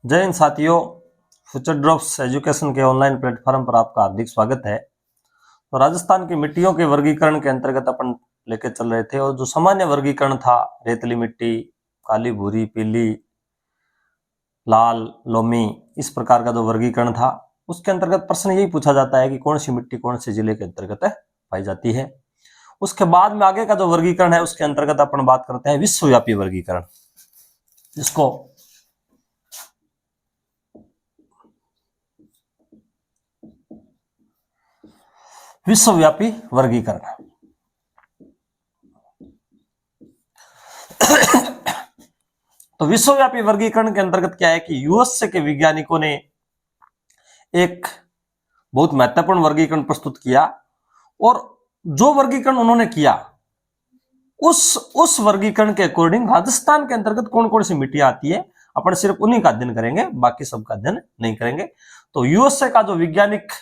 जय हिंद साथियों, future drops education के ऑनलाइन प्लेटफॉर्म पर आपका हार्दिक स्वागत है। तो राजस्थान की मिट्टियों के वर्गीकरण के अंतर्गत अपन लेके चल रहे थे और जो सामान्य वर्गीकरण था रेतली मिट्टी, काली, भूरी, पीली, लाल, लोमी, इस प्रकार का जो वर्गीकरण था उसके अंतर्गत प्रश्न यही पूछा जाता है कि कौन सी मिट्टी कौन से जिले के अंतर्गत पाई जाती है। उसके बाद में आगे का जो वर्गीकरण है उसके अंतर्गत अपन बात करते हैं विश्वव्यापी वर्गीकरण, जिसको विश्वव्यापी वर्गीकरण। तो विश्वव्यापी वर्गीकरण के अंतर्गत क्या है कि यूएसए के वैज्ञानिकों ने एक बहुत महत्वपूर्ण वर्गीकरण प्रस्तुत किया और जो वर्गीकरण उन्होंने किया उस वर्गीकरण के अकॉर्डिंग राजस्थान के अंतर्गत कौन कौन सी मिट्टियां आती है अपन सिर्फ उन्हीं का अध्ययन करेंगे, बाकी सबका अध्ययन नहीं करेंगे। तो यूएसए का जो वैज्ञानिक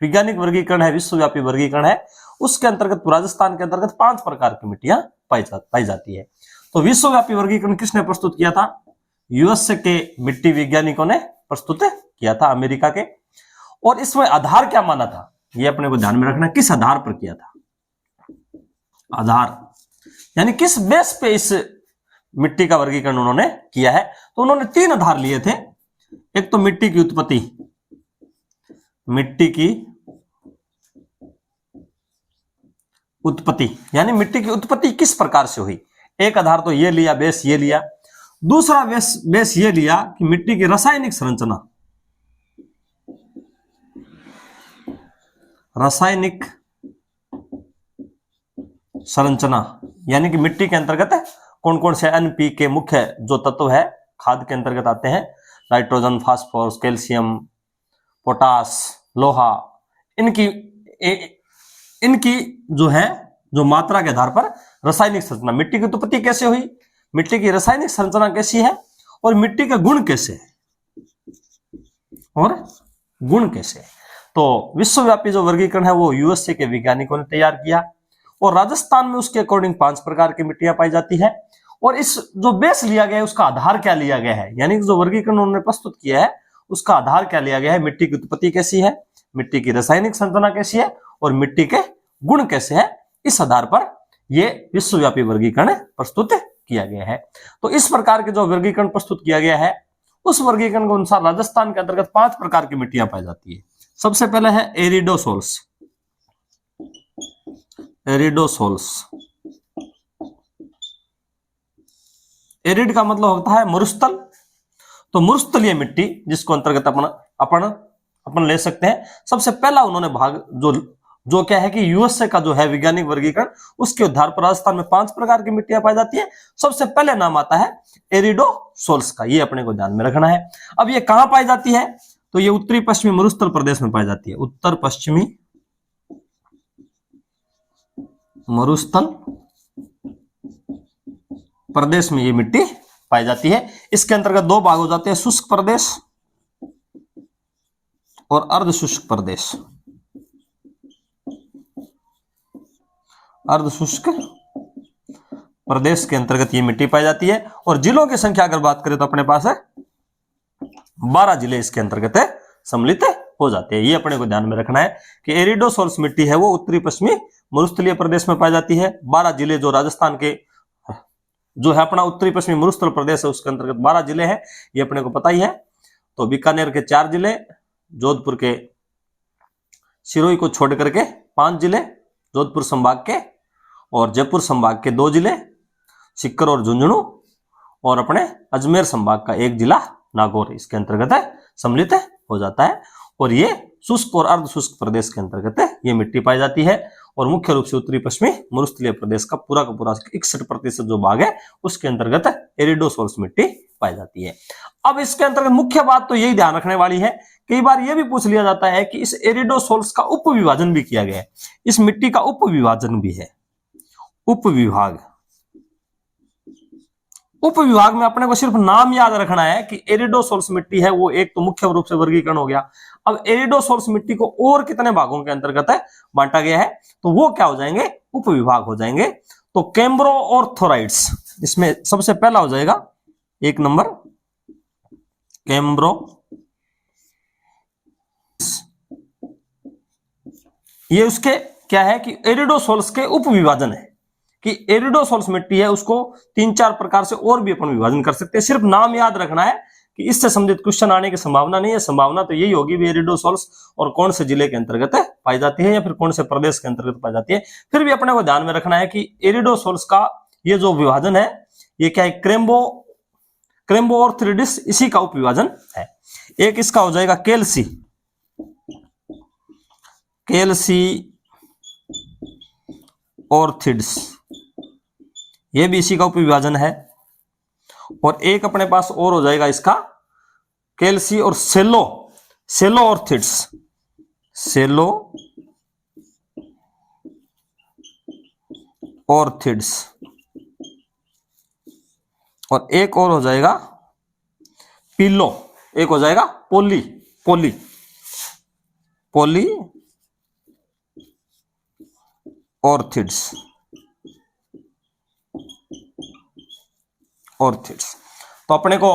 वर्गीकरण है, विश्वव्यापी वर्गीकरण है, उसके अंतर्गत राजस्थान के अंतर्गत 5 प्रकार की मिट्टियां पाई जाती है। तो विश्वव्यापी वर्गीकरण किसने प्रस्तुत किया था? यूएसए के मिट्टी वैज्ञानिकों ने प्रस्तुत किया था, अमेरिका के। और इसमें आधार क्या माना था ये अपने को ध्यान में रखना, किस आधार पर किया था। आधार यानी किस बेस पे इस मिट्टी का वर्गीकरण उन्होंने किया है। तो उन्होंने 3 आधार लिए थे। एक तो मिट्टी की उत्पत्ति, यानी मिट्टी की उत्पत्ति किस प्रकार से हुई। एक आधार तो ये लिया, बेस ये लिया। दूसरा बेस ये लिया कि मिट्टी की रासायनिक संरचना, यानी कि मिट्टी के अंतर्गत कौन कौन से एनपीके मुख्य जो तत्व है खाद के अंतर्गत आते हैं, नाइट्रोजन, फास्फोरस, कैल्शियम, पोटास, लोहा, इनकी जो मात्रा के आधार पर रासायनिक संरचना, मिट्टी की उत्पत्ति कैसे हुई, मिट्टी की रासायनिक संरचना कैसी है और मिट्टी का गुण कैसे है तो विश्वव्यापी जो वर्गीकरण है वो यूएसए के वैज्ञानिकों ने तैयार किया और राजस्थान में उसके अकॉर्डिंग 5 प्रकार की मिट्टियां पाई जाती है। और इस जो बेस लिया गया है उसका आधार क्या लिया गया है, यानी जो वर्गीकरण उन्होंने प्रस्तुत किया है उसका आधार क्या लिया गया है, मिट्टी की उत्पत्ति कैसी है, मिट्टी की रासायनिक संरचना कैसी है और मिट्टी के गुण कैसे है। इस आधार पर यह विश्वव्यापी वर्गीकरण प्रस्तुत किया गया है। तो इस प्रकार के जो वर्गीकरण प्रस्तुत किया गया है उस वर्गीकरण के अनुसार राजस्थान के अंतर्गत 5 प्रकार की मिट्टियां पाई जाती है। सबसे पहले है एरिडोसोल्स। एरिड का मतलब होता है मरुस्थल। तो मरुस्थलीय मिट्टी जिसको अंतर्गत अपन ले सकते हैं। सबसे पहला उन्होंने भाग जो क्या है कि यूएसए का जो है वैज्ञानिक वर्गीकरण, उसके आधार पर राजस्थान में 5 प्रकार की मिट्टियां पाई जाती है। सबसे पहले नाम आता है एरिडोसोल्स का, ये अपने को ध्यान में रखना है। अब ये कहां पाई जाती है? तो ये उत्तरी पश्चिमी मरुस्थल प्रदेश में पाई जाती है। उत्तर पश्चिमी मरुस्थल प्रदेश में ये मिट्टी पाई जाती है। इसके अंतर्गत 2 भाग हो जाते हैं, शुष्क प्रदेश और अर्धशुष्क प्रदेश। अर्धशुष्क प्रदेश के अंतर्गत ये मिट्टी पाई जाती है। और जिलों की संख्या अगर बात करें तो अपने पास है 12 जिले इसके अंतर्गत सम्मिलित हो जाते हैं। ये अपने को ध्यान में रखना है कि एरिडोसोल्स मिट्टी है वो उत्तरी पश्चिमी मरुस्थलीय प्रदेश में पाई जाती है। 12 जिले जो राजस्थान के जो है अपना उत्तरी पश्चिमी मरुस्थल प्रदेश है उसके अंतर्गत 12 जिले हैं, ये अपने को पता ही है। तो बीकानेर के 4 जिले, जोधपुर के सिरोही को छोड़ करके 5 जिले जोधपुर संभाग के, और जयपुर संभाग के 2 जिले सीकर और झुंझुनू, और अपने अजमेर संभाग का 1 जिला नागौर इसके अंतर्गत सम्मिलित हो जाता है। और ये शुष्क और अर्धशुष्क प्रदेश के अंतर्गत ये मिट्टी पाई जाती है। और मुख्य रूप से उत्तरी पश्चिमी मरुस्थलीय प्रदेश का पूरा 61% जो भाग है उसके अंतर्गत एरिडोसोल्स मिट्टी पाई जाती है। अब इसके अंतर्गत मुख्य बात तो यही ध्यान रखने वाली है, कई बार यह भी पूछ लिया जाता है कि इस एरिडोसोल्स का उपविभाजन भी किया गया है। इस मिट्टी का उपविभाजन भी है। उपविभाग में अपने को सिर्फ नाम याद रखना है कि एरिडोसोल्स मिट्टी है वो एक तो मुख्य रूप से वर्गीकरण हो गया। अब एरिडोसोल्स मिट्टी को और कितने भागों के अंतर्गत बांटा गया है तो वो क्या हो जाएंगे, उपविभाग हो जाएंगे। तो कैम्ब्रोऑर्थोराइड्स इसमें सबसे पहला हो जाएगा 1 नंबर कैम्ब्रो, ये उसके क्या है कि एरिडोसोल्स के उपविभाजन है, कि एरिडोसोल्स मिट्टी है उसको 3-4 प्रकार से और भी अपन विभाजन कर सकते हैं। सिर्फ नाम याद रखना है कि इससे संबंधित क्वेश्चन आने की संभावना नहीं है। संभावना तो यही होगी भी एरिडोसोल्स और कौन से जिले के अंतर्गत पाई जाती है या फिर कौन से प्रदेश के अंतर्गत पाई जाती है। फिर भी अपने को ध्यान में रखना है कि एरिडोसोल्स का ये जो विभाजन है ये क्या है, क्रेम्बोऑर्थिडिस इसी का उपविभाजन है। एक इसका हो जाएगा केल्सी ऑर्थिड्स, ये भी इसी का उपविभाजन है। और एक अपने पास और हो जाएगा इसका केल्सी और सेलो ऑर्थिड्स, सेलो ऑर्थिड्स। और एक और हो जाएगा पिलो, एक हो जाएगा पोली ऑर्थिड्स। तो अपने को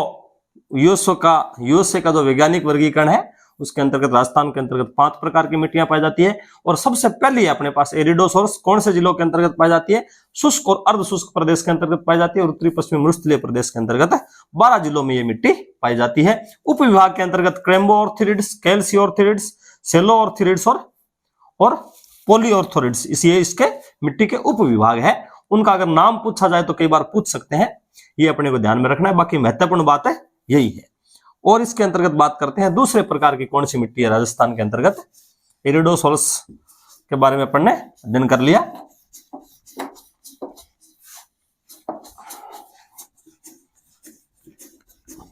यूएसए का जो वैज्ञानिक वर्गीकरण है उसके अंतर्गत राजस्थान के अंतर्गत 5 प्रकार की मिट्टियां पाई जाती है। और सबसे पहले अपने पास एरिडोसोर्स कौन से जिलों के अंतर्गत पाई जाती है, शुष्क और अर्ध शुष्क प्रदेश के अंतर्गत पाई जाती है। और उत्तरी पश्चिमी मरुस्थलीय प्रदेश के अंतर्गत 12 जिलों में ये मिट्टी पाई जाती है। उप विभाग के अंतर्गत क्रेम्बोऑर्थिडिस, कैल्सियोऑर्थिडिस, सेलोऑर्थिडिस और पोलीऑर्थिडिस, ये इसके मिट्टी के उप विभाग है। उनका अगर नाम पूछा जाए तो कई बार पूछ सकते हैं, ये अपने को ध्यान में रखना है। बाकी महत्वपूर्ण बात है यही है। और इसके अंतर्गत बात करते हैं दूसरे प्रकार की कौन सी मिट्टी है राजस्थान के अंतर्गत। एरिडोसोल्स के बारे में अपन ने अध्ययन कर लिया।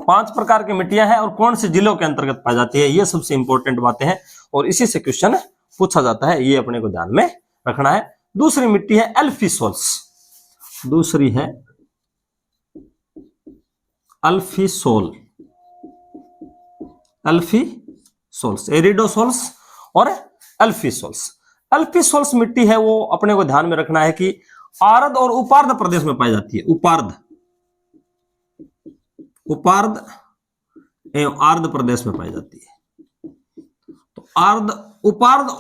पांच प्रकार की मिट्टियां हैं और कौन से जिलों के अंतर्गत पाई जाती है, ये सबसे इंपॉर्टेंट बातें हैं और इसी से क्वेश्चन पूछा जाता है, ये अपने को ध्यान में रखना है। दूसरी मिट्टी है एल्फीसोल्स, दूसरी है अल्फीसोल्स, एरिडोसोल्स और अल्फीसोल्स मिट्टी है वो अपने को ध्यान में रखना है कि आर्द्र और उपार्द्र प्रदेश में पाई जाती है। उपार्द्र एवं आर्द्र प्रदेश में पाई जाती है। तो उपार्द्र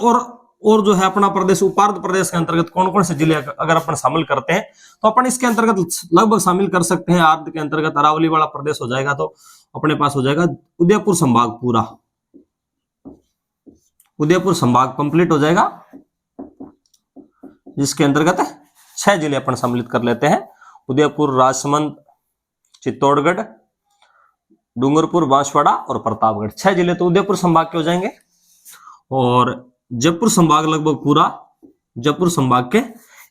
और जो है अपना प्रदेश, उपार्द्र प्रदेश के अंतर्गत कौन कौन से जिले अगर अपन शामिल करते हैं तो अपन इसके अंतर्गत लगभग शामिल कर सकते हैं। आर्द्र के अंतर्गत अरावली वाला प्रदेश हो जाएगा तो अपने पास हो जाएगा उदयपुर संभाग, पूरा उदयपुर संभाग कंप्लीट हो जाएगा, जिसके अंतर्गत 6 जिले अपन सम्मिलित कर लेते हैं। उदयपुर, राजसमंद, चित्तौड़गढ़, डूंगरपुर, बांसवाड़ा और प्रतापगढ़, 6 जिले तो उदयपुर संभाग के हो जाएंगे। और जयपुर संभाग लगभग पूरा जयपुर संभाग के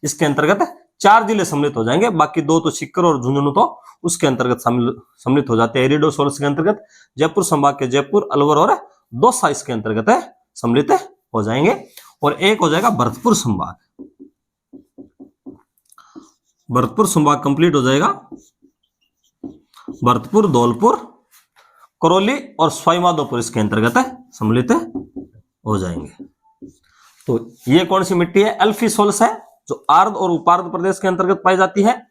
इसके अंतर्गत 4 जिले सम्मिलित हो जाएंगे। बाकी 2 तो सीकर और झुंझुनू तो उसके अंतर्गत सम्मिलित हो जाते हैं। एरिडोसोल्स के अंतर्गत जयपुर संभाग के जयपुर, अलवर और दौसा इसके अंतर्गत सम्मिलित हो जाएंगे। और एक हो जाएगा भरतपुर संभाग, भरतपुर संभाग कंप्लीट हो जाएगा। भरतपुर, धौलपुर, करौली और सवाईमाधोपुर इसके अंतर्गत सम्मिलित हो जाएंगे। तो ये कौन सी मिट्टी है, एल्फीसोल्स है, जो आर्द्र और उपार्द्र प्रदेश के अंतर्गत पाई जाती है।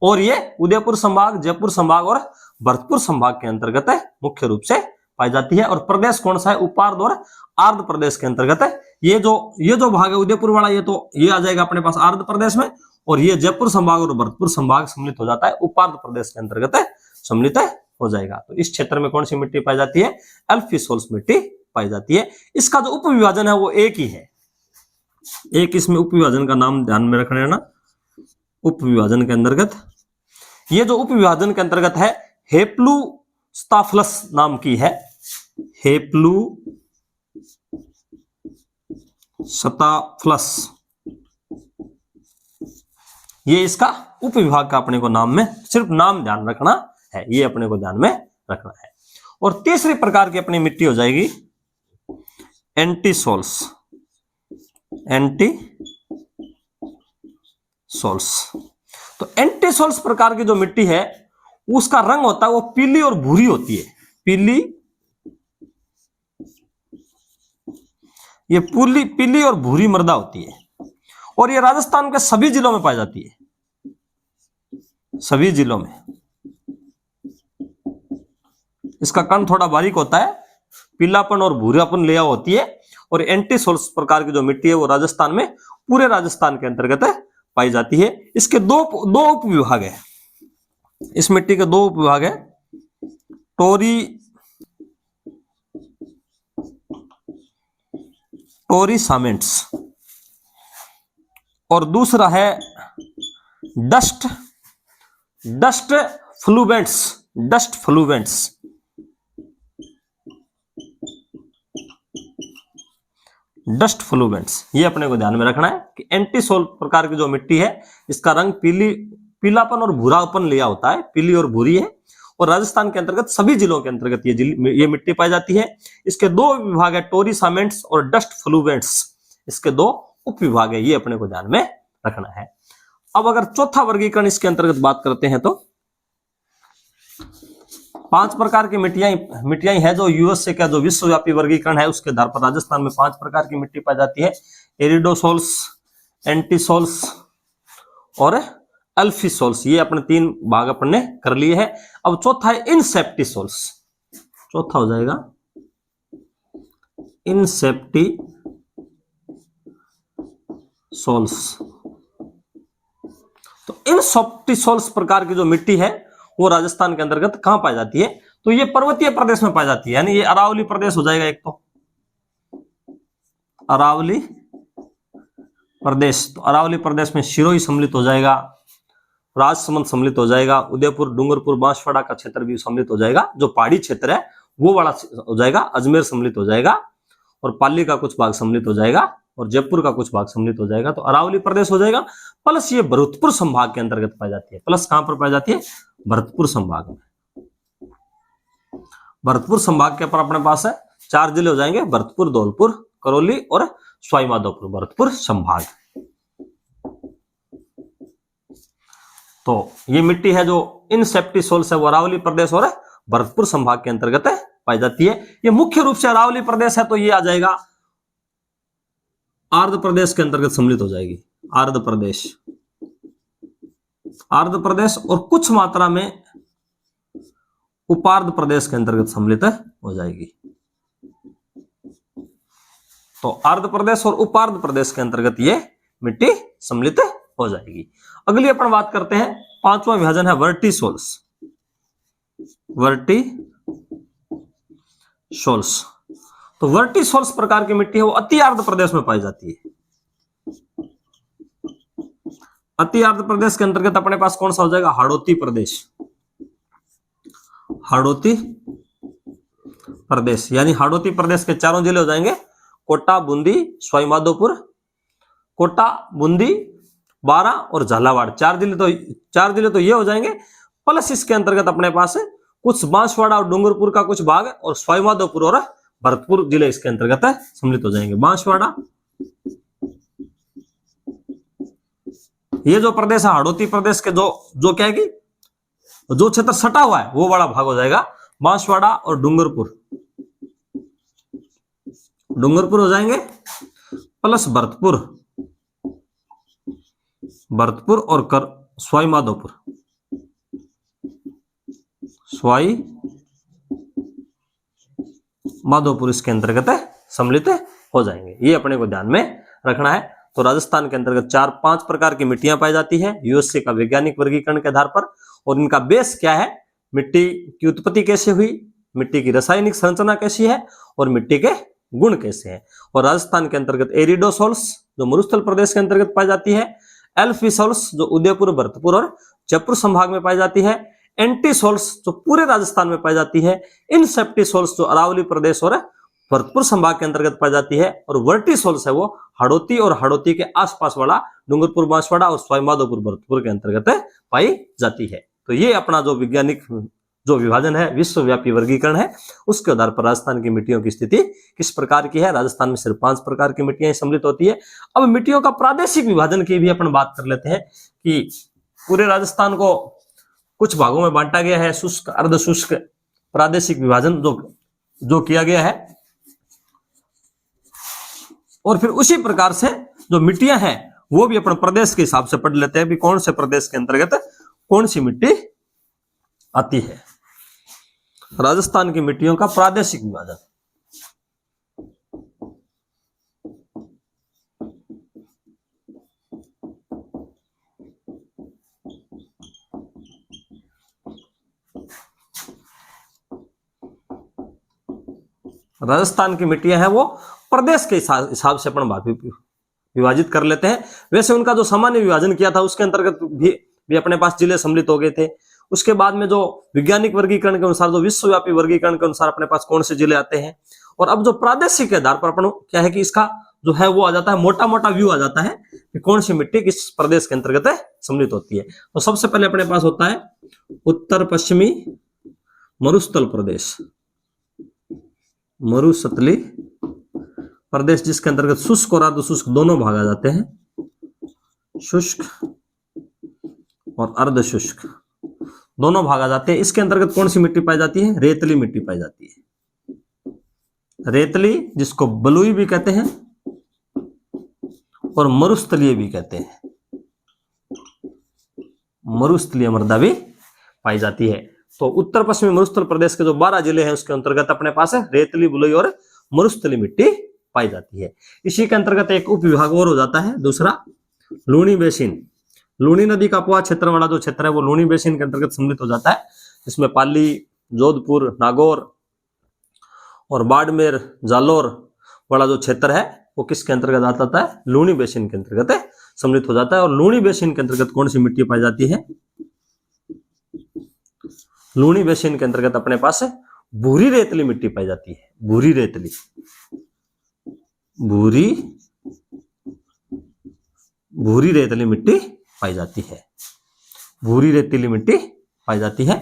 और ये उदयपुर संभाग, जयपुर संभाग और भरतपुर संभाग के अंतर्गत मुख्य रूप से पाई जाती है। और प्रदेश कौन सा है, उपार्द्र और आर्द्र प्रदेश के अंतर्गत है। ये जो भाग है उदयपुर वाला, ये आ जाएगा अपने पास आर्द्र प्रदेश में। और ये जयपुर संभाग और भरतपुर संभाग सम्मिलित हो जाता है, उपार्द्र प्रदेश के अंतर्गत सम्मिलित हो जाएगा। तो इस क्षेत्र में कौन सी मिट्टी पाई जाती है, एल्फीसोल्स मिट्टी पाई जाती है। इसका जो उप विभाजन है वो एक ही है, एक इसमें उप विभाजन का नाम ध्यान में रखना है ना। उप विभाजन के अंतर्गत ये जो उप विभाजन के अंतर्गत है हेप्लूस्टाफ्लस नाम की है, हेप्लूस्टाफ्लस, ये इसका उप विभाग का अपने को नाम में सिर्फ नाम ध्यान रखना है, ये अपने को ध्यान में रखना है। और तीसरी प्रकार की अपनी मिट्टी हो जाएगी एंटीसोल्स, तो एंटीसोल्स प्रकार की जो मिट्टी है उसका रंग होता है वो पीली और भूरी होती है। पीली और भूरी मृदा होती है। और ये राजस्थान के सभी जिलों में पाई जाती है, सभी जिलों में इसका कण थोड़ा बारीक होता है, पीलापन और भूरापन लेया होती है। और एंटी सोल्स प्रकार की जो मिट्टी है वो राजस्थान में, पूरे राजस्थान के अंतर्गत पाई जाती है। इसके दो उप विभाग है, इस मिट्टी के दो उप विभाग है, टोरी सामेंट्स और दूसरा है डस्ट फ्लूवेंट्स। डस्ट फ्लूवेंट्स ये अपने को ध्यान में रखना है कि एंटीसोल प्रकार की जो मिट्टी है इसका रंग पीलापन और भूरापन लिया होता है, पीली और भूरी है। और राजस्थान के अंतर्गत सभी जिलों के अंतर्गत ये मिट्टी पाई जाती है। इसके दो विभाग है, टोरी सामेंट्स और डस्ट फ्लूवेंट्स, इसके दो उप विभाग है, ये अपने को ध्यान में रखना है। अब अगर चौथा वर्गीकरण इसके अंतर्गत बात करते हैं तो 5 प्रकार की मिट्टियां है जो यूएसए का जो विश्वव्यापी वर्गीकरण है उसके आधार पर राजस्थान में 5 प्रकार की मिट्टी पाई जाती है। एरिडोसोल्स, एंटीसोल्स और अल्फीसोल्स, ये अपने 3 भाग अपने कर लिए हैं। अब चौथा है इनसेप्टिसोल्स, चौथा हो जाएगा इनसेप्टिसोल्स। तो इनसेप्टिसोल्स प्रकार की जो मिट्टी है वो राजस्थान के अंतर्गत कहां पाई जाती है, तो ये पर्वतीय प्रदेश में पाई जाती है, यानी ये अरावली प्रदेश हो जाएगा। एक तो अरावली प्रदेश, तो अरावली प्रदेश में सिरोही सम्मिलित हो जाएगा, राजसमंद सम्मिलित हो जाएगा, उदयपुर, डूंगरपुर, बांसवाड़ा का क्षेत्र भी सम्मिलित हो जाएगा, जो पहाड़ी क्षेत्र है वो वाला हो जाएगा, अजमेर सम्मिलित हो जाएगा, और पाली का कुछ भाग सम्मिलित हो जाएगा, और जयपुर का कुछ भाग सम्मिलित हो जाएगा, तो अरावली प्रदेश हो जाएगा। प्लस ये भरतपुर संभाग के अंतर्गत पाई जाती है। प्लस कहां पर पाई जाती है, भरतपुर संभाग में। भरतपुर संभाग के ऊपर अपने पास है 4 जिले हो जाएंगे, भरतपुर, धौलपुर, करौली और सवाई माधोपुर, भरतपुर संभाग। तो ये मिट्टी है जो इनसेप्टिसोल्स है वो अरावली प्रदेश और भरतपुर संभाग के अंतर्गत पाई जाती है। ये मुख्य रूप से अरावली प्रदेश है तो ये आ जाएगा आर्द्र प्रदेश के अंतर्गत सम्मिलित हो जाएगी, आर्द्र प्रदेश और कुछ मात्रा में उपार्द्र प्रदेश के अंतर्गत सम्मिलित हो जाएगी। तो आर्द्र प्रदेश और उपार्द्र प्रदेश के अंतर्गत ये मिट्टी सम्मिलित हो जाएगी। अगली अपन बात करते हैं, 5वां विभाजन है वर्टिसोल्स। तो वर्टिसोल्स प्रकार की मिट्टी है वो अति आर्द्र प्रदेश में पाई जाती है। अति आर्द्र प्रदेश के अंतर्गत अपने पास कौन सा हो जाएगा, हाड़ौती प्रदेश, यानी हाड़ौती प्रदेश के 4 जिले हो जाएंगे, कोटा, बूंदी, सवाई माधोपुर, कोटा, बूंदी, बारां और झालावाड़। 4 जिले तो ये हो जाएंगे। प्लस इसके अंतर्गत अपने पास है कुछ बांसवाड़ा और डूंगरपुर का कुछ भाग और सवाई माधोपुर और भरतपुर जिले इसके अंतर्गत सम्मिलित हो जाएंगे। बांसवाड़ा, ये जो प्रदेश है हाड़ौती प्रदेश के जो क्या है कि जो क्षेत्र सटा हुआ है वो बड़ा भाग हो जाएगा, बांसवाड़ा और डूंगरपुर हो जाएंगे। प्लस भरतपुर और सवाई माधोपुर इसके अंतर्गत सम्मिलित हो जाएंगे। ये अपने को ध्यान में रखना है। तो राजस्थान के अंतर्गत 4-5 प्रकार की मिट्टियां पाई जाती है यूएसए का वैज्ञानिक वर्गीकरण के आधार पर। और इनका बेस क्या है, मिट्टी की उत्पत्ति कैसे हुई, मिट्टी की रासायनिक संरचना कैसी है और मिट्टी के गुण कैसे हैं। और राजस्थान के अंतर्गत एरिडोसोल्स जो मरुस्थल प्रदेश के अंतर्गत पाई जाती है, एल्फीसोल्स जो उदयपुर, भरतपुर और जयपुर संभाग में पाई जाती है, एंटीसोल्स जो पूरे राजस्थान में पाई जाती है, इनसेप्टिसोल्स जो अरावली प्रदेश और भरतपुर संभाग के अंतर्गत पाई जाती है, और वर्टिसोल्स है वो हाड़ौती और हाड़ौती के आसपास वाला डूंगरपुर, बांसवाड़ा और सवाई माधोपुर, भरतपुर के अंतर्गत पाई जाती है। तो ये अपना जो वैज्ञानिक जो विभाजन है, विश्वव्यापी वर्गीकरण है, उसके आधार पर राजस्थान की मिट्टियों की स्थिति किस प्रकार की है। राजस्थान में सिर्फ 5 प्रकार की मिट्टियां सम्मिलित होती है। अब मिट्टियों का प्रादेशिक विभाजन की भी अपन बात कर लेते हैं कि पूरे राजस्थान को कुछ भागों में बांटा गया है, शुष्क, अर्ध शुष्क प्रादेशिक विभाजन जो किया गया है। और फिर उसी प्रकार से जो मिट्टियां हैं वो भी अपन प्रदेश के हिसाब से पढ़ लेते हैं कि कौन से प्रदेश के अंतर्गत कौन सी मिट्टी आती है। राजस्थान की मिट्टियों का प्रादेशिक विभाजन। राजस्थान की मिट्टियां हैं वो प्रदेश के हिसाब से अपन विभाजित कर लेते हैं। वैसे उनका जो सामान्य विभाजन किया था उसके अंतर्गत भी अपने पास जिले सम्मिलित हो गए थे। उसके बाद में जो वैज्ञानिक वर्गीकरण के अनुसार, जो विश्वव्यापी वर्गीकरण के अनुसार अपने पास कौन से जिले आते हैं, और अब जो प्रादेशिक के आधार पर अपन क्या है कि इसका जो है वो आ जाता है, मोटा मोटा व्यू आ जाता है कि कौन सी मिट्टी किस प्रदेश के अंतर्गत सम्मिलित होती है। तो सबसे पहले अपने पास होता है उत्तर पश्चिमी मरुस्थल प्रदेश, मरुस्थली प्रदेश, जिसके अंतर्गत शुष्क और अर्ध शुष्क दोनों भाग आ जाते हैं, शुष्क और अर्ध शुष्क दोनों भाग आ जाते हैं। इसके अंतर्गत कौन सी मिट्टी पाई जाती है? रेतली मिट्टी पाई जाती है। रेतली, जिसको बलुई भी कहते हैं और मरुस्थलीय भी कहते हैं, मरुस्थलीय मृदा भी पाई जाती है। तो उत्तर पश्चिमी मरुस्थल प्रदेश के जो 12 जिले हैं उसके अंतर्गत अपने पास है रेतली, बलुई और मरुस्थली मिट्टी पाई जाती है। इसी के अंतर्गत एक उप विभाग और हो जाता है दूसरा, लूणी बेसिन। लूणी नदी का अपवाह क्षेत्र वाला जो क्षेत्र है वो लूणी बेसिन के अंतर्गत सम्मिलित हो जाता है, जिसमें पाली, जोधपुर, नागौर और बाड़मेर, जालोर वाला जो क्षेत्र है वो किसके अंतर्गत आता है? लूणी बेसिन के अंतर्गत सम्मिलित हो जाता है। और लूणी बेसिन के अंतर्गत कौन सी मिट्टी पाई जाती है? लूणी बेसिन के अंतर्गत अपने पास भूरी रेतली मिट्टी पाई जाती है। भूरी रेतली, भूरी रेतली मिट्टी पाई जाती है। भूरी रेतीली मिट्टी पाई जाती है।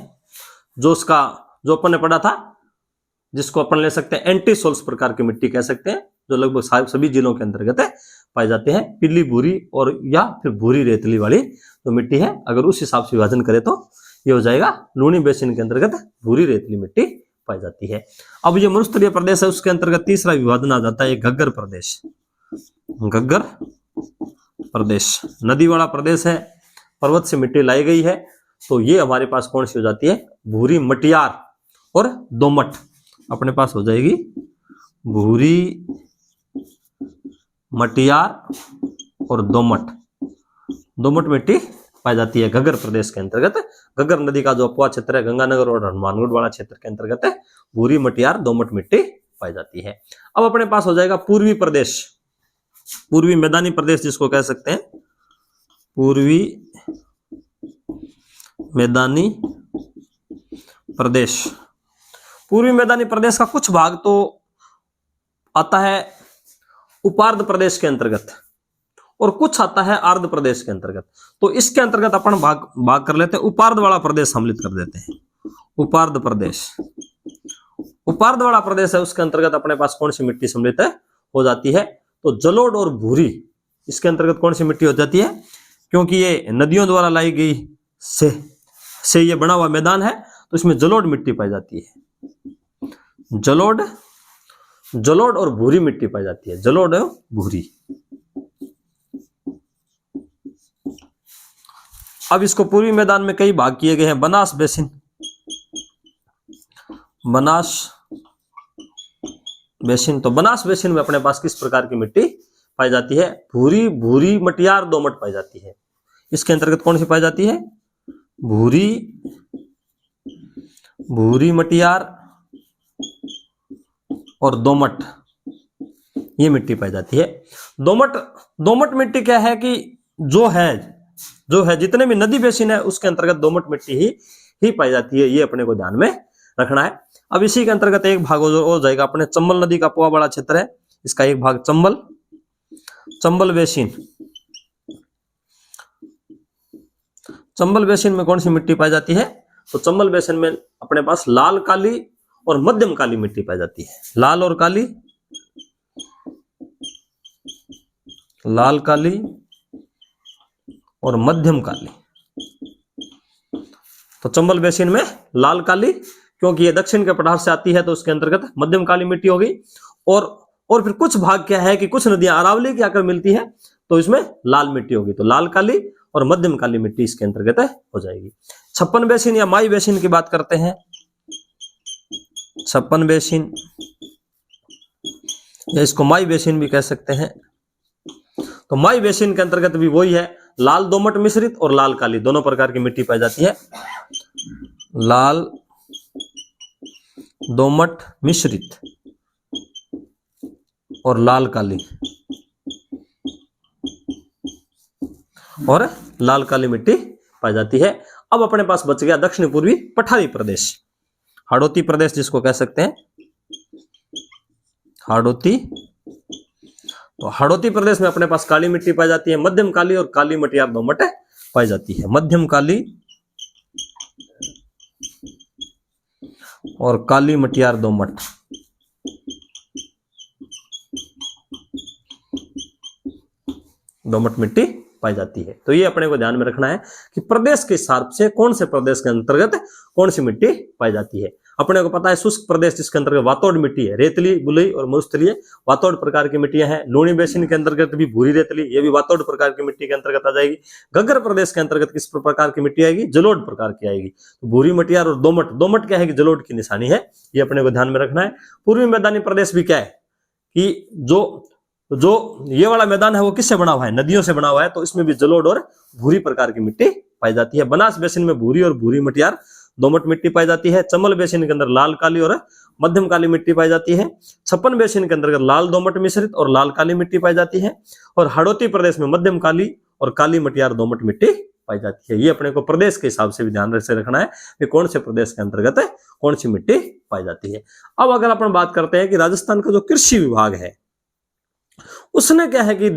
जो अपन ने पढ़ा था, जिसको अपन ले सकते हैं एंटी सोल्स प्रकार की मिट्टी कह सकते हैं, जो लगभग सभी जिलों के अंतर्गत पाई जाते हैं। पीली भूरी और या फिर भूरी रेतली वाली जो मिट्टी है, अगर उस हिसाब से विभाजन करें तो ये हो जाएगा लूणी बेसिन के अंतर्गत भूरी रेतली मिट्टी पाई जाती है। अब ये मरुस्थलीय प्रदेश है, उसके अंतर्गत तीसरा विभाजन आ जाता है घग्गर प्रदेश। घग्गर प्रदेश नदी वाला प्रदेश है, पर्वत से मिट्टी लाई गई है, तो ये हमारे पास कौन सी हो जाती है? भूरी मटियार और दोमट अपने पास हो जाएगी। भूरी मटियार और दोमट मिट्टी पाई जाती है घग्गर प्रदेश के अंतर्गत। घग्गर नदी का जो अपवाह क्षेत्र है, गंगानगर और हनुमानगढ़ वाला क्षेत्र के अंतर्गत भूरी मटियार दोमट मिट्टी पाई जाती है। अब अपने पास हो जाएगा पूर्वी प्रदेश, पूर्वी मैदानी प्रदेश जिसको कह सकते हैं, पूर्वी मैदानी प्रदेश। पूर्वी मैदानी प्रदेश का कुछ भाग तो आता है उपार्ध प्रदेश के अंतर्गत और कुछ आता है आर्द्र प्रदेश के अंतर्गत। तो इसके अंतर्गत अपन भाग कर लेते हैं, उपार्ध वाला प्रदेश सम्मिलित कर देते हैं। उपार्ध प्रदेश, उपार्ध वाला प्रदेश है, उसके अंतर्गत अपने पास कौन सी मिट्टी सम्मिलित हो जाती है? तो जलोढ़ और भूरी इसके अंतर्गत कौन सी मिट्टी हो जाती है? क्योंकि ये नदियों द्वारा लाई गई से ये बना हुआ मैदान है, तो इसमें जलोढ़ मिट्टी पाई जाती है। जलोढ़ और भूरी मिट्टी पाई जाती है, जलोढ़ और भूरी। अब इसको पूर्वी मैदान में कई भाग किए गए हैं। बनास बेसिन, बनास बेसिन, तो बनास बेसिन में अपने पास किस प्रकार की मिट्टी पाई जाती है? भूरी मटियार दोमट पाई जाती है। इसके अंतर्गत कौन सी पाई जाती है? भूरी मटियार और दोमट, ये मिट्टी पाई जाती है। दोमट मिट्टी क्या है कि जो है जितने भी नदी बेसिन है उसके अंतर्गत दोमट मिट्टी ही पाई जाती है, ये अपने को ध्यान में रखना है। अब इसी के अंतर्गत एक भाग हो जाएगा अपने चंबल नदी का पोआ बड़ा क्षेत्र है, इसका एक भाग चंबल बेसिन। चंबल बेसिन में कौन सी मिट्टी पाई जाती है? तो चंबल बेसिन में अपने पास लाल काली और मध्यम काली मिट्टी पाई जाती है। लाल काली और मध्यम काली। तो चंबल बेसिन में लाल काली, क्योंकि ये दक्षिण के पठार से आती है तो उसके अंतर्गत मध्यम काली मिट्टी होगी। और फिर कुछ भाग क्या है कि कुछ नदियां अरावली की आकर मिलती है तो इसमें लाल मिट्टी होगी, तो लाल काली और मध्यम काली मिट्टी इसके अंतर्गत हो जाएगी। 56 बेसिन या माई बेसिन की बात करते हैं। छप्पन बेसिन, या इसको माई बेसिन भी कह सकते हैं। तो माई बेसिन के अंतर्गत भी वही है, लाल दोमट मिश्रित और लाल काली दोनों प्रकार की मिट्टी पाई जाती है। लाल दोमट मिश्रित और लाल काली, और लाल काली मिट्टी पाई जाती है। अब अपने पास बच गया दक्षिण पूर्वी पठारी प्रदेश, हाड़ौती प्रदेश जिसको कह सकते हैं, हाड़ौती। तो हाड़ौती प्रदेश में अपने पास काली मिट्टी पाई जाती है, मध्यम काली और काली मटियार दोमट पाई जाती है। मध्यम काली और काली मटियार दोमट, दोमट मिट्टी पाई जाती है। तो ये अपने को ध्यान में रखना है कि प्रदेश के हिसाब से कौन से प्रदेश के अंतर्गत कौन सी मिट्टी पाई जाती है। अपने को पता है शुष्क प्रदेश जिसके अंतर्गत वातोड़ मिट्टी है, रेतली, बुलई और मरुस्थलीय वातोड़ प्रकार की मिट्टियां हैं। लूणी बेसिन के अंतर्गत भी भूरी रेतली, ये भी वातोड़ प्रकार की मिट्टी के अंतर्गत आ जाएगी। घग्गर प्रदेश के अंतर्गत किस प्रकार की मिट्टी आएगी? जलोढ़ प्रकार की आएगी। तो भूरी मटियार और दोमट, दोमट क्या है कि जलोढ़ की निशानी है, ये अपने को ध्यान में रखना है। पूर्वी मैदानी प्रदेश भी क्या है कि जो ये वाला मैदान है वो किससे बना हुआ है? नदियों से बना हुआ है, तो इसमें भी जलोढ़ और भूरी प्रकार की मिट्टी पाई जाती है। बनास बेसिन में भूरी और भूरी मटियार दोमट मिट्टी पाई जाती है। चंबल बेसिन के अंदर लाल काली और मध्यम काली मिट्टी पाई जाती है। छप्पन बेसिन के अंतर्गत लाल दोमट मिश्रित और लाल काली मिट्टी पाई जाती है। और हाड़ौती प्रदेश में मध्यम काली और काली मटियार दोमट मिट्टी पाई जाती है। ये अपने को प्रदेश के हिसाब से भी ध्यान से रखना है कि कौन से प्रदेश के अंतर्गत है कौन सी मिट्टी पाई जाती है। अब अगर अपन बात करते हैं कि राजस्थान का जो कृषि विभाग है उसने क्या है कि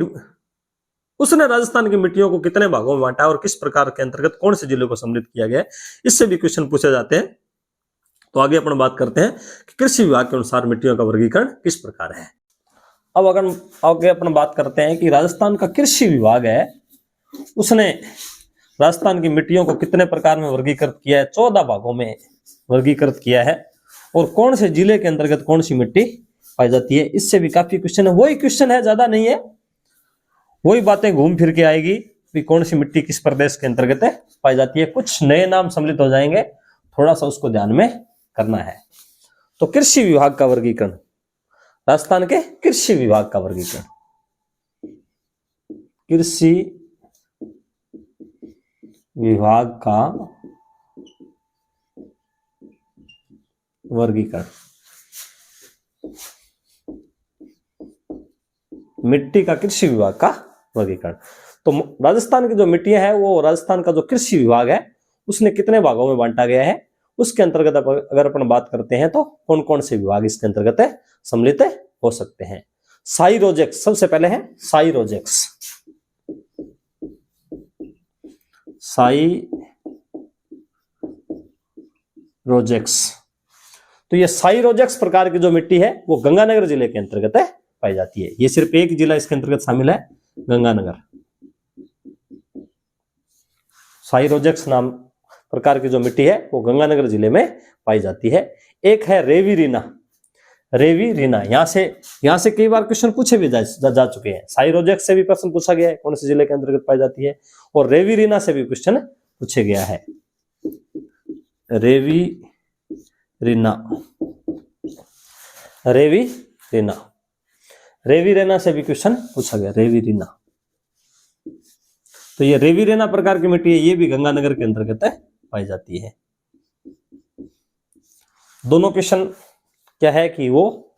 उसने राजस्थान की मिट्टियों को कितने भागों में बांटा और किस प्रकार के अंतर्गत कौन से जिलों को सम्मिलित किया गया है, इससे भी क्वेश्चन पूछे जाते हैं। तो आगे अपन बात करते हैं कि कृषि विभाग के अनुसार मिट्टियों का वर्गीकरण किस प्रकार है। अब अगर आगे अपन बात करते हैं कि राजस्थान का कृषि विभाग है उसने राजस्थान की मिट्टियों को कितने प्रकार में वर्गीकृत किया है, 14 भागों में वर्गीकृत किया है। और कौन से जिले के अंतर्गत कौन सी मिट्टी पाई जाती है, इससे भी काफी क्वेश्चन है। वही क्वेश्चन है, ज्यादा नहीं है, वही बातें घूम फिर के आएगी कि कौन सी मिट्टी किस प्रदेश के अंतर्गत पाई जाती है। कुछ नए नाम सम्मिलित हो जाएंगे, थोड़ा सा उसको ध्यान में करना है। तो कृषि विभाग का वर्गीकरण, राजस्थान के कृषि विभाग का वर्गीकरण, कृषि विभाग का वर्गीकरण, मिट्टी का कृषि विभाग का वर्गीकरण। तो राजस्थान की जो मिट्टियां हैं वो राजस्थान का जो कृषि विभाग है उसने कितने भागों में बांटा गया है, उसके अंतर्गत अगर अपन बात करते हैं तो कौन कौन से विभाग इसके अंतर्गत सम्मिलित हो सकते हैं। साइरोजेक्स सबसे पहले है, साइरोजेक्स, साइरोजेक्स। तो ये साइरोजेक्स प्रकार की जो मिट्टी है वो गंगानगर जिले के अंतर्गत पाई जाती है। ये सिर्फ एक जिला इसके अंतर्गत शामिल है, गंगानगर। साइरोजेक्स नाम प्रकार की जो मिट्टी है वो गंगानगर जिले में पाई जाती है। एक है रेवीरीना, रेवीरीना, यहां से कई बार क्वेश्चन पूछे भी जा चुके हैं। साइरोजेक्स से भी प्रश्न पूछा गया है कौन से जिले के अंतर्गत पाई जाती है, और रेवीरीना से भी क्वेश्चन पूछे गया है। रेवीरीना, रेवीरीना, रेवीरेना से भी क्वेश्चन पूछा गया, रेवीरेना। तो ये रेवीरेना प्रकार की मिट्टी है, ये भी गंगानगर के अंतर्गत पाई जाती है। दोनों क्वेश्चन क्या है कि वो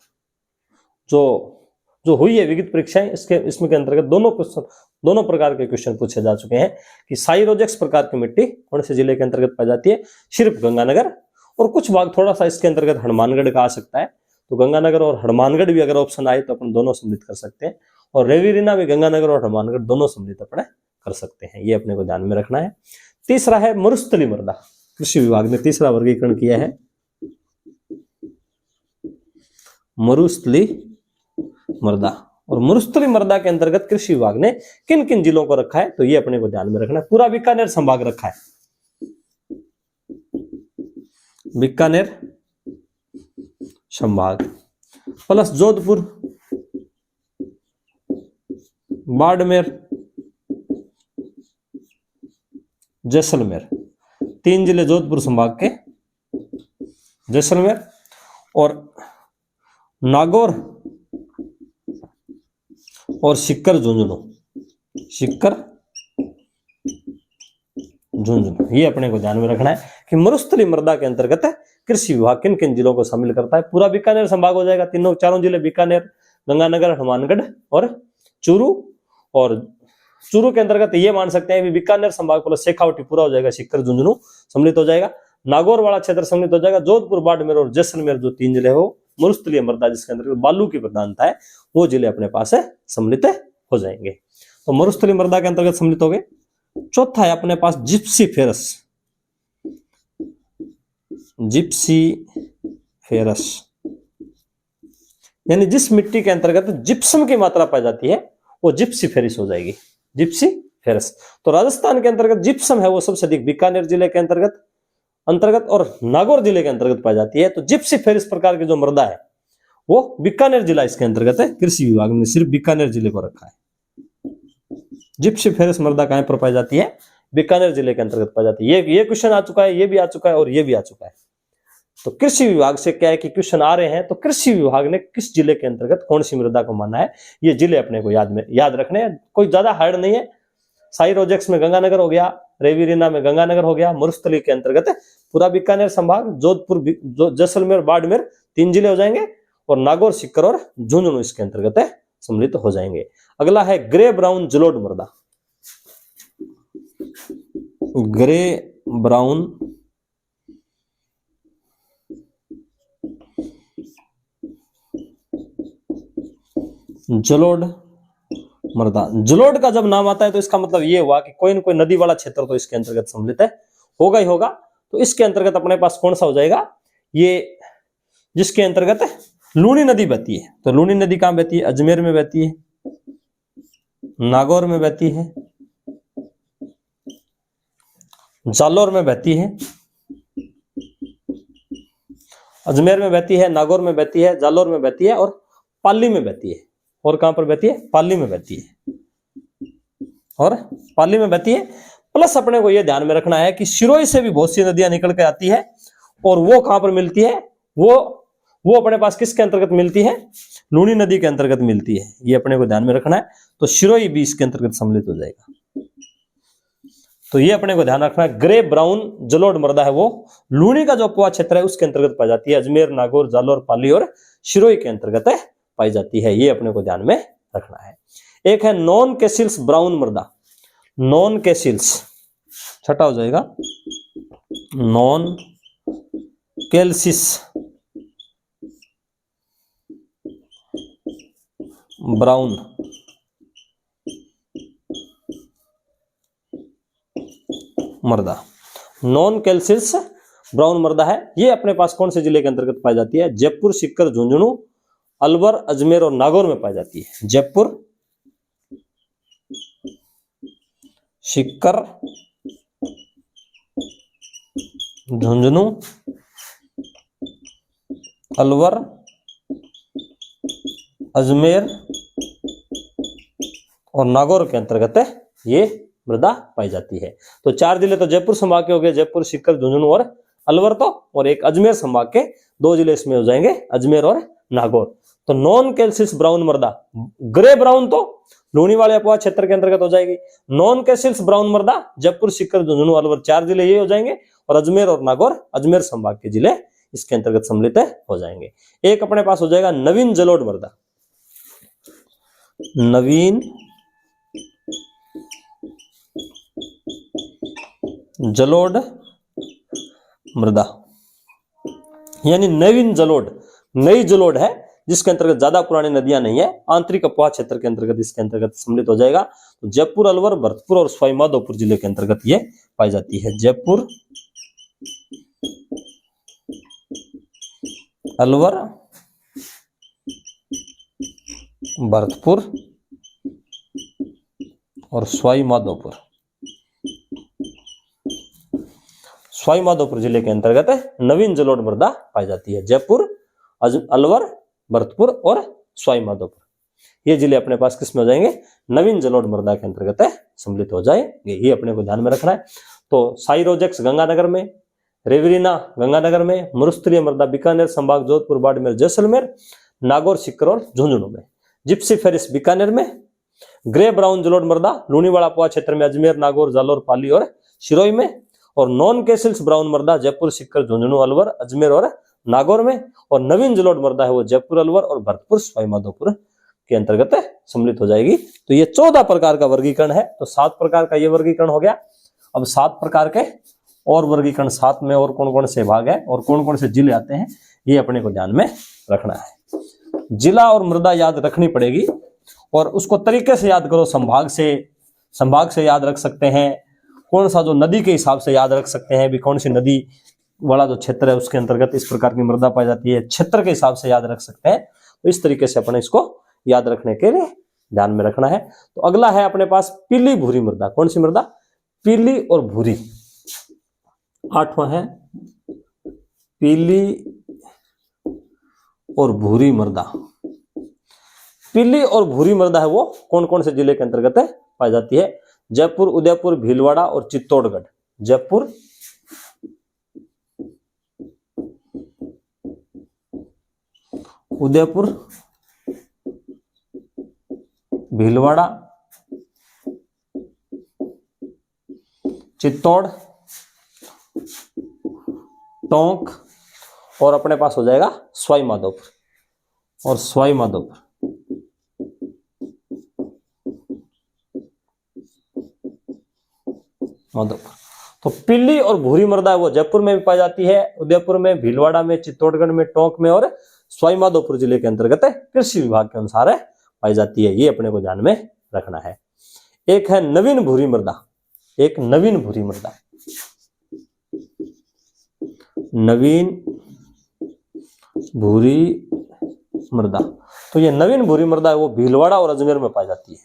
जो हुई है विगित परीक्षाएं इसमें के अंतर्गत दोनों प्रकार के क्वेश्चन पूछे जा चुके हैं कि साइरोजेक्स प्रकार की मिट्टी कौन से जिले के अंतर्गत पाई जाती है, सिर्फ गंगानगर, और कुछ भाग थोड़ा सा इसके अंतर्गत हनुमानगढ़ का आ सकता है। तो गंगानगर और हनुमानगढ़ भी अगर ऑप्शन आए तो अपन दोनों सम्मिलित कर सकते हैं, और रेवीरीना भी गंगानगर और हनुमानगढ़ दोनों सम्मिलित अपने कर सकते हैं। ये अपने को ध्यान में रखना है। तीसरा है मरुस्थली मृदा, कृषि विभाग ने तीसरा वर्गीकरण किया है, मरुस्थली मृदा। और मरुस्थली मृदा के अंतर्गत कृषि विभाग ने किन किन जिलों को रखा है, तो ये अपने को ध्यान में रखना है। पूरा बीकानेर संभाग रखा है, बीकानेर संभाग प्लस जोधपुर, बाड़मेर, जैसलमेर, 3 जिले जोधपुर संभाग के, जैसलमेर, और नागौर और सिक्कर झुंझुनू, सिक्कर झुंझुनू, ये अपने को ध्यान में रखना है कि मरुस्थली मृदा के अंतर्गत कृषि विभाग किन किन जिलों को शामिल करता है। पूरा बीकानेर संभाग हो जाएगा, तीनों चारों जिले बीकानेर, गंगानगर, हनुमानगढ़ और चूरू। और चूरू के अंतर्गत ये मान सकते हैं बीकानेर संभाग प्लस शेखावटी पूरा हो जाएगा, सिक्कर झुंझुनू सम्मिलित हो जाएगा, नागौर वाला क्षेत्र सम्मिलित हो जाएगा, जोधपुर, बाड़मेर और जैसलमेर जो 3 जिले है वो मरुस्थलीय मृदा जिसके अंतर्गत बालू की प्रधानता है, वो जिले अपने पास है सम्मिलित हो जाएंगे। तो मरुस्थलीय मृदा के अंतर्गत सम्मिलित हो गए। चौथा है अपने पास जिप्सी फेरस, जिप्सी फेरस यानी जिस मिट्टी के अंतर्गत जिप्सम की मात्रा पाई जाती है वो जिप्सी फेरिस हो जाएगी, जिप्सी फेरस। तो राजस्थान के अंतर्गत जिप्सम है वो सबसे अधिक बीकानेर जिले के अंतर्गत और नागौर जिले के अंतर्गत पाई जाती है। तो जिप्सी फेरिस प्रकार की जो मृदा है वो बीकानेर जिला इसके अंतर्गत है, कृषि विभाग ने सिर्फ बीकानेर जिले को रखा है। जिप्सी फेरिस मृदा कहां पर पाई जाती है? बीकानेर जिले के अंतर्गत पाई जाती है। ये क्वेश्चन आ चुका है, ये भी आ चुका है और ये भी आ चुका है। तो कृषि विभाग से क्या है कि क्वेश्चन आ रहे हैं, तो कृषि विभाग ने किस जिले के अंतर्गत कौन सी मृदा को माना है, ये जिले अपने को याद रखने हैं। कोई ज्यादा हार्ड नहीं है। साई रोजेक्स में गंगानगर हो गया, रेवीरिना में गंगानगर हो गया, मरुस्थली के अंतर्गत पूरा बीकानेर संभाग, जोधपुर, जैसलमेर, बाड़मेर 3 जिले हो जाएंगे और नागौर, सिक्कर और झुंझुनू इसके अंतर्गत सम्मिलित हो जाएंगे। अगला है ग्रे ब्राउन जलोढ़ मृदा, ग्रे ब्राउन जलोढ़ मृदा। जलोढ़ का जब नाम आता है तो इसका मतलब ये हुआ कि कोई न कोई नदी वाला क्षेत्र तो इसके अंतर्गत सम्मिलित है, होगा ही होगा। तो इसके अंतर्गत अपने पास कौन सा हो जाएगा? ये जिसके अंतर्गत लूनी नदी बहती है। तो लूनी नदी कहां बहती है? अजमेर में बहती है, नागौर में बहती है, जालोर में बहती है, अजमेर में बहती है, नागौर में बहती है, जालोर में बहती है और पाली में बहती है। और कहां पर बहती है? पाली में बहती है और पाली में बहती है। प्लस अपने को यह ध्यान में रखना है कि सिरोही से भी बहुत सी नदियां निकल के आती है और वो कहां पर मिलती है? वो अपने पास किसके अंतर्गत मिलती है? लूनी नदी के अंतर्गत मिलती है। ये अपने को ध्यान में रखना है। तो सिरोही भी इसके अंतर्गत सम्मिलित हो जाएगा। तो ये अपने को ध्यान रखना है। ग्रे ब्राउन जलोढ़ मृदा है वो लूनी का जो अपवा क्षेत्र है उसके अंतर्गत पाई जाती है। अजमेर, नागौर, जालोर, पाली और सिरोही के अंतर्गत पाई जाती है। ये अपने को ध्यान में रखना है। एक है नॉन कैसिल्स ब्राउन मृदा, नॉन कैसिल्स, छठा हो जाएगा नॉन कैल्सिस ब्राउन मृदा। नॉन कैल्सिस ब्राउन मृदा है। ये अपने पास कौन से जिले के अंतर्गत पाई जाती है? जयपुर, सिक्कर, झुंझुनू, अलवर, अजमेर और नागौर में पाई जाती है। जयपुर, सिक्कर, झुंझुनू, अलवर, अजमेर और नागौर के अंतर्गत ये मृदा पाई जाती है। तो 4 जिले तो जयपुर संभाग के हो गए, जयपुर, सिक्कर, झुंझुनू और अलवर तो, और एक अजमेर संभाग के 2 जिले इसमें हो जाएंगे, अजमेर और नागौर। तो नॉन कैल्सिल्स ब्राउन मृदा, ग्रे ब्राउन तो लूनी वाले अपवा क्षेत्र के अंतर्गत हो जाएगी। नॉन कैल्सिल्स ब्राउन मृदा जयपुर, सिक्कर, झुंझुनू, अलवर 4 जिले ये हो जाएंगे और अजमेर और नागौर अजमेर संभाग के जिले इसके अंतर्गत सम्मिलित हो जाएंगे। एक अपने पास हो जाएगा नवीन जलोढ़ मृदा, नवीन जलोढ़ मृदा यानी नवीन जलोढ़, नई जलोढ़ है जिसके अंतर्गत ज्यादा पुरानी नदियां नहीं है, आंतरिक अपवा क्षेत्र के अंतर्गत इसके अंतर्गत सम्मिलित हो जाएगा। तो जयपुर, अलवर, भरतपुर और सवाई माधोपुर जिले के अंतर्गत ये पाई जाती है। जयपुर, अलवर, भरतपुर और सवाई माधोपुर, सवाई माधोपुर जिले के अंतर्गत नवीन जलोढ़ मृदा पाई जाती है। जयपुर, अलवर, भरतपुर और सवाई माधोपुर ये जिले अपने पास किसमें हो जाएंगे? नवीन जलोढ़ मृदा के अंतर्गत सम्मिलित हो जाएंगे। ये अपने को ध्यान में रखना है। तो साई रोजेक्स गंगानगर में, रेवरीना गंगानगर में, मरुस्थलीय मृदा बीकानेर संभाग जोधपुर बाड़मेर जैसलमेर, नागौर सीकर और झुंझुनू में। जिप्सी फेरिस बीकानेर में, ग्रे ब्राउन जलोढ़ मृदा लूणीवाड़ा पोआ क्षेत्र में अजमेर, नागौर, जालोर, पाली और सिरोही में, और नॉन कैसिल्स ब्राउन मृदा जयपुर, सीकर, झुंझुनू, अलवर, अजमेर और नागौर में, और नवीन जलोढ़ मृदा है वो जयपुर, अलवर और भरतपुर, सवाईमाधोपुर के अंतर्गत सम्मिलित हो जाएगी। तो ये 14 प्रकार का वर्गीकरण है। तो 7 प्रकार का ये वर्गीकरण हो गया। अब 7 प्रकार के और वर्गीकरण 7 में और कौन कौन से भाग है और कौन कौन से जिले आते हैं, ये अपने को ध्यान में रखना है। जिला और मृदा याद रखनी पड़ेगी और उसको तरीके से याद करो। संभाग से याद रख सकते हैं, कौन सा जो नदी के हिसाब से याद रख सकते हैं भी, कौन सी नदी वाला जो क्षेत्र है उसके अंतर्गत इस प्रकार की मृदा पाई जाती है, क्षेत्र के हिसाब से याद रख सकते हैं। तो इस तरीके से अपने इसको याद रखने के लिए ध्यान में रखना है। तो अगला है अपने पास पीली भूरी मृदा। कौन सी मृदा? पीली और भूरी। 8वां है पीली और भूरी मृदा। पीली और भूरी मृदा है वो कौन कौन से जिले के अंतर्गत पाई जाती है? जयपुर, उदयपुर, भीलवाड़ा और चित्तौड़गढ़। जयपुर, उदयपुर, भीलवाड़ा, चित्तौड़, टोंक और अपने पास हो जाएगा सवाईमाधोपुर और सवाईमाधोपुर। तो पीली और भूरी मृदा है वो जयपुर में भी पाई जाती है, उदयपुर में, भीलवाड़ा में, चित्तौड़गढ़ में, टोंक में और सवाईमाधोपुर जिले के अंतर्गत कृषि विभाग के अनुसार पाई जाती है। ये अपने को ध्यान में रखना है। एक है नवीन भूरी मृदा। एक नवीन भूरी मृदा, नवीन भूरी मृदा। तो ये नवीन भूरी मृदा है वो भीलवाड़ा और अजमेर में पाई जाती है।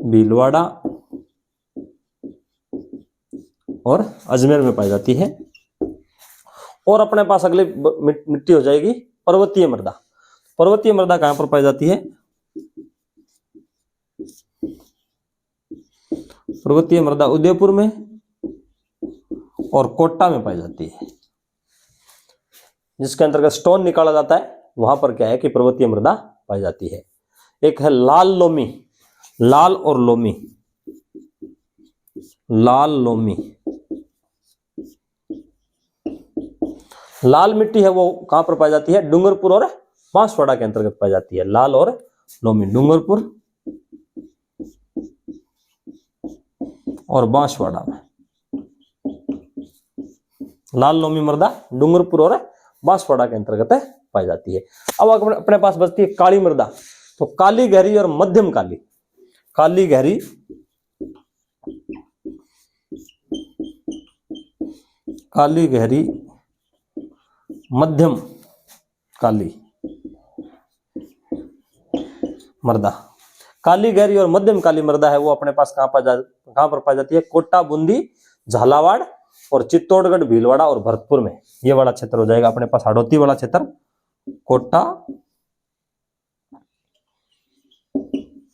भीलवाड़ा और अजमेर में पाई जाती है। और अपने पास अगली मिट्टी हो जाएगी पर्वतीय मृदा। पर्वतीय मृदा कहां पर पाई जाती है? पर्वतीय मृदा उदयपुर में और कोटा में पाई जाती है, जिसके अंतर्गत स्टोन निकाला जाता है। वहां पर क्या है कि पर्वतीय मृदा पाई जाती है। एक है लाल लोमी। लाल और लोमी, लाल लोमी। लाल मिट्टी है वो कहां पर पाई जाती है? डूंगरपुर और बांसवाड़ा के अंतर्गत पाई जाती है। लाल और लोमी, डूंगरपुर और बांसवाड़ा में। लाल लोमी मृदा डूंगरपुर और बांसवाड़ा के अंतर्गत पाई जाती है। अब अपने पास बचती है काली मृदा। तो काली, गहरी और मध्यम काली। काली, गहरी, काली, गहरी, मध्यम काली मृदा। काली, गहरी और मध्यम काली मृदा है वो अपने पास कहां पर पाई जाती है? कोटा, बूंदी, झालावाड़ और चित्तौड़गढ़, भीलवाड़ा और भरतपुर में। ये वाला क्षेत्र हो जाएगा अपने पास हाड़ौती वाला क्षेत्र। कोटा,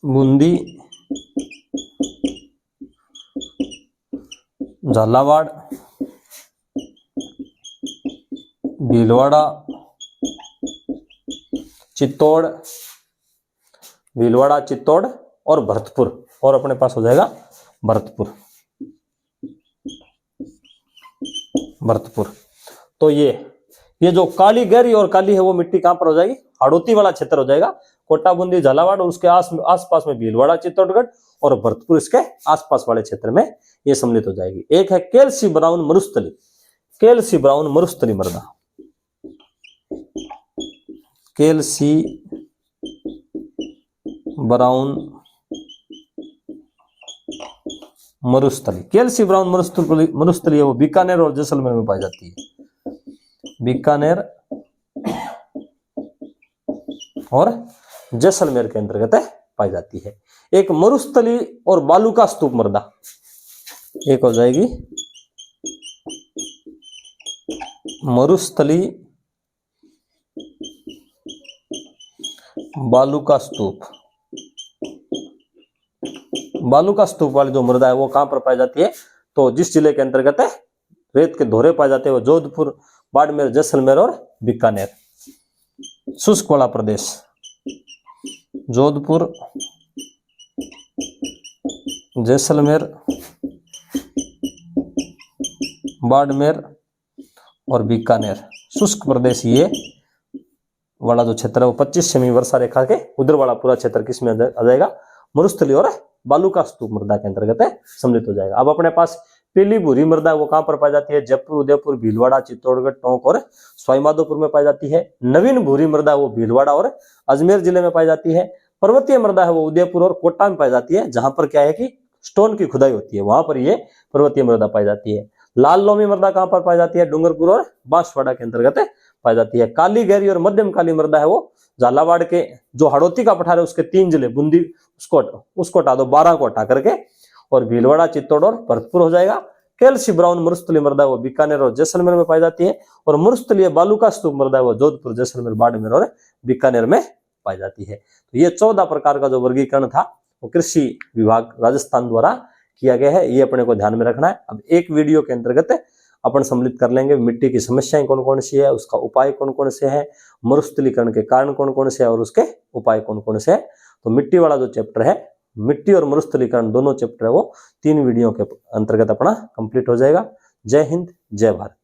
बूंदी, झालावाड़, भीलवाड़ा, चित्तौड़, भीलवाड़ा, चित्तौड़ और भरतपुर। और अपने पास हो जाएगा भरतपुर। भरतपुर। तो ये जो काली, गहरी और काली है वो मिट्टी कहां पर हो जाएगी? हाड़ौती वाला क्षेत्र हो जाएगा। कोटा, बूंदी, झालावाड़ और उसके आसपास में भीलवाड़ा, चित्तौड़गढ़ और भरतपुर इसके आसपास वाले क्षेत्र में ये सम्मिलित हो जाएगी। एक है कैल्सी ब्राउन मरुस्थली। कैल्सी ब्राउन मरुस्थली मृदा। कैल्सी ब्राउन मरुस्थली। कैल्सी ब्राउन मरुस्थली है वो बीकानेर और जैसलमेर में पाई जाती है। बीकानेर और जैसलमेर के अंतर्गत पाई जाती है। एक मरुस्थली और बालू का स्तूप मृदा। एक हो जाएगी मरुस्थली, बालू का स्तूप। बालू का स्तूप वाली जो मृदा है वो कहां पर पाई जाती है? तो जिस जिले के अंतर्गत है रेत के धोरे पाए जाते हैं वो जोधपुर, बाड़मेर, जैसलमेर और बीकानेर। शुष्क वाला प्रदेश जोधपुर, जैसलमेर, बाड़मेर और बीकानेर। शुष्क प्रदेश ये वाला जो क्षेत्र है वो 25 सेमी वर्षा रेखा के उधर वाला पूरा क्षेत्र किसमें आ जाएगा, मरुस्थलीय और बालू का स्तूप मृदा के अंतर्गत है सम्मिलित हो जाएगा। अब अपने पास पीली भूरी मृदा वो कहां पर पाई जाती है, जयपुर, उदयपुर, भीलवाड़ा, चित्तौड़गढ़, टोंक और सवाईमाधोपुर में पाई जाती है। नवीन भूरी मृदा वो भीलवाड़ा और अजमेर जिले में पाई जाती है। पर्वतीय मृदा है वो उदयपुर और कोटा में पाई जाती है, जहां पर क्या है कि स्टोन की खुदाई होती है, वहां पर ये पर्वतीय मृदा पाई जाती है। लाल लोमी मृदा कहां पर पाई जाती है, डूंगरपुर और बांसवाड़ा के अंतर्गत पाई जाती है। काली, गहरी और मध्यम काली मृदा है वो झालावाड़ के जो हड़ौती का पठार है उसके 3 जिले, बूंदी उसको हटा दो, 12 को हटा करके, और भीलवाड़ा, चित्तौड़ और भरतपुर हो जाएगा। कैल्सी ब्राउन मरुस्थलीय मृदा वो बीकानेर और जैसलमेर में पाई जाती है, और मरुस्थलीय बालू का स्तूप मृदा वो जोधपुर, जैसलमेर, बाड़मेर और बीकानेर में पाई जाती है। तो ये 14 प्रकार का जो वर्गीकरण था वो कृषि विभाग राजस्थान द्वारा किया गया है, ये अपने को ध्यान में रखना है। अब एक वीडियो के अंतर्गत अपन सम्मिलित कर लेंगे मिट्टी की समस्याएं कौन कौन सी है, उसका उपाय कौन कौन से है, मरुस्थलीकरण के कारण कौन कौन से है और उसके उपाय कौन कौन से है। तो मिट्टी वाला जो चैप्टर है, मिट्टी और मरुस्थलीकरण दोनों चैप्टर है वो 3 वीडियो के अंतर्गत अपना कंप्लीट हो जाएगा। जय हिंद, जय भारत।